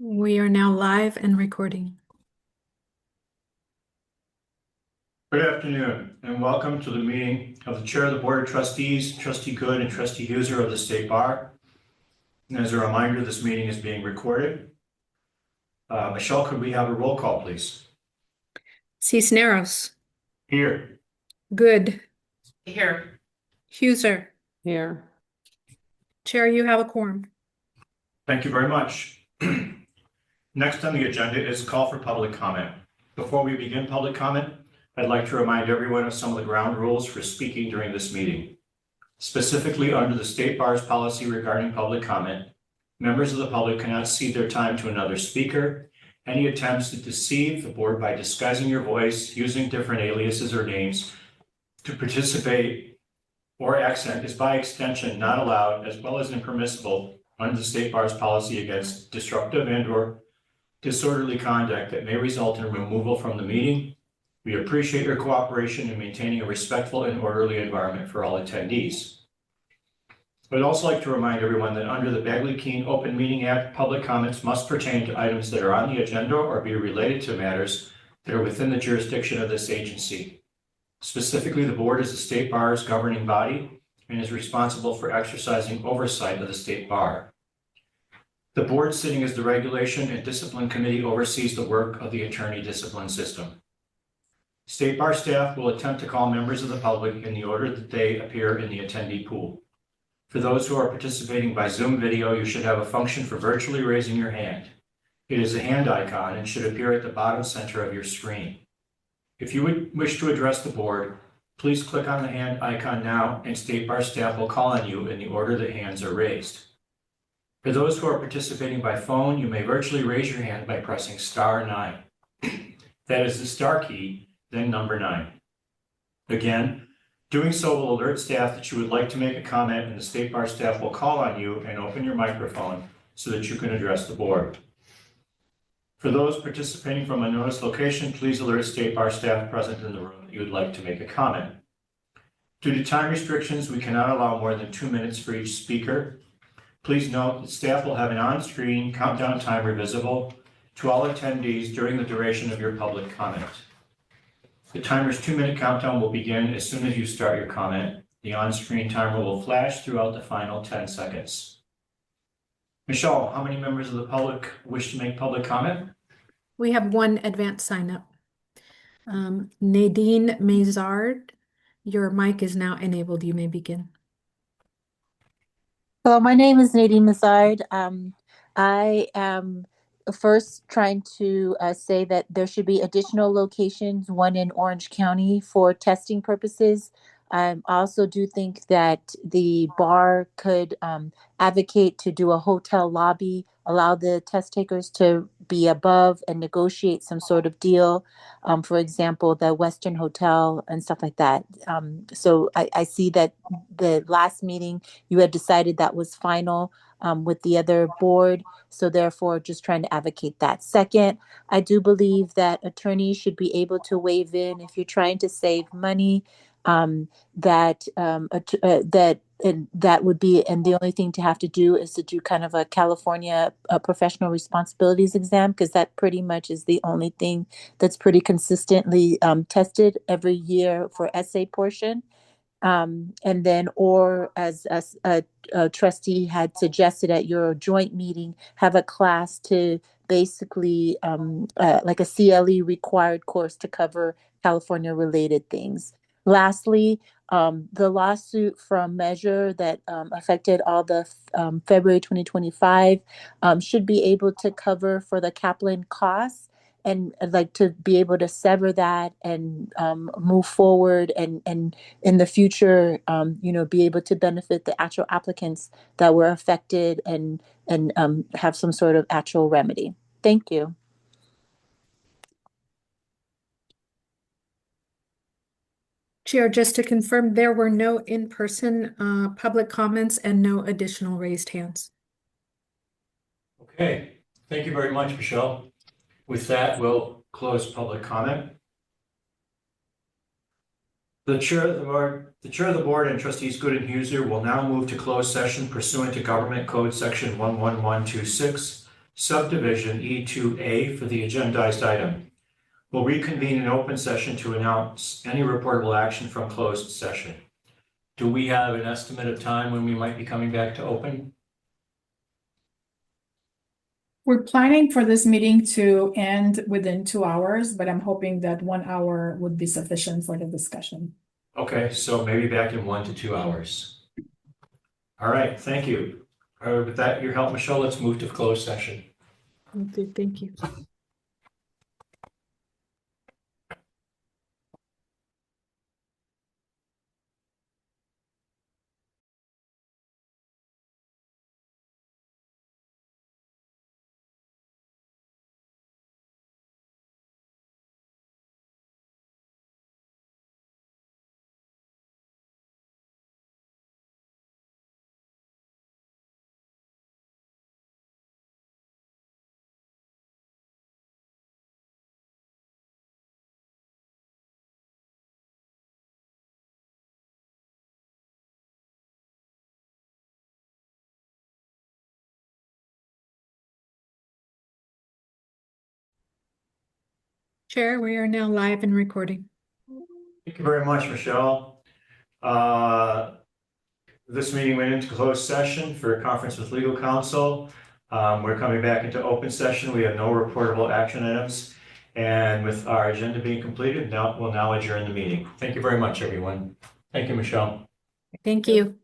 We are now live and recording. Good afternoon, and welcome to the meeting of the Chair of the Board of Trustees, Trustee Good, and Trustee Huser of the State Bar. And as a reminder, this meeting is being recorded. Michelle, could we have a roll call, please? Cisneros, Here. Good, Here. Huser. Here. Chair, you have a quorum. Thank you very much. Next on the agenda is call for public comment. Before we begin public comment, I'd like to remind everyone of some of the ground rules for speaking during this meeting. Specifically, under the State Bar's policy regarding public comment, members of the public cannot cede their time to another speaker. Any attempts to deceive the board by disguising your voice, using different aliases or names to participate or accent is by extension not allowed, as well as impermissible under the State Bar's policy against disruptive and/or disorderly conduct that may result in removal from the meeting. We appreciate your cooperation in maintaining a respectful and orderly environment for all attendees. I'd also like to remind everyone that under the Bagley-Keene Open Meeting Act, public comments must pertain to items that are on the agenda or be related to matters that are within the jurisdiction of this agency. Specifically, the board is the State Bar's governing body and is responsible for exercising oversight of the State Bar. The board, sitting as the Regulation and Discipline Committee, oversees the work of the attorney discipline system. State Bar staff will attempt to call members of the public in the order that they appear in the attendee pool. For those who are participating by Zoom video, you should have a function for virtually raising your hand. It is a hand icon and should appear at the bottom center of your screen. If you would wish to address the board, please click on the hand icon now, and State Bar staff will call on you in the order that hands are raised. For those who are participating by phone, you may virtually raise your hand by pressing *9. That is the star key, then number 9. Again, doing so will alert staff that you would like to make a comment, and the State Bar staff will call on you and open your microphone so that you can address the board. For those participating from a noticed location, please alert State Bar staff present in the room that you would like to make a comment. Due to time restrictions, we cannot allow more than 2 minutes for each speaker. Please note that staff will have an on-screen countdown timer visible to all attendees during the duration of your public comment. The timer's 2-minute countdown will begin as soon as you start your comment. The on-screen timer will flash throughout the final 10 seconds. Michelle, how many members of the public wish to make public comment? We have one advanced sign up. Nadine Mazard, your mic is now enabled. You may begin. Hello, my name is Nadine Mazard. I am first trying to say that there should be additional locations, one in Orange County for testing purposes. I also do think that the bar could advocate to do a hotel lobby, allow the test takers to be above and negotiate some sort of deal. For example, the Western Hotel and stuff like that. So I see that the last meeting you had decided that was final with the other board. So therefore, just trying to advocate that. Second, I do believe that attorneys should be able to waive in if you're trying to save money. That would be, and the only thing to have to do is to do kind of a California professional responsibilities exam, because that pretty much is the only thing that's pretty consistently tested every year for essay portion. And then, or as a trustee had suggested at your joint meeting, have a class to basically like a CLE required course to cover California related things. Lastly, the lawsuit from Measure that affected all the February 2025 should be able to cover for the Kaplan costs. And I'd like to be able to sever that and move forward and in the future, be able to benefit the actual applicants that were affected and have some sort of actual remedy. Thank you. Chair, just to confirm, there were no in-person public comments and no additional raised hands. Okay, thank you very much, Michelle. With that, we'll close public comment. The chair of the board and trustees Good and Huser will now move to closed session pursuant to Government Code Section 11126, subdivision E2A for the agendized item. We'll reconvene in open session to announce any reportable action from closed session. Do we have an estimate of time when we might be coming back to open? We're planning for this meeting to end within 2 hours, but I'm hoping that 1 hour would be sufficient for the discussion. Okay, so maybe back in 1 to 2 hours. All right, thank you. With that, your help, Michelle, let's move to closed session. Okay, thank you. Chair, we are now live and recording. Thank you very much, Michelle. This meeting went into closed session for a conference with legal counsel. We're coming back into open session. We have no reportable action items. And with our agenda being completed, we'll now adjourn the meeting. Thank you very much, everyone. Thank you, Michelle. Thank you.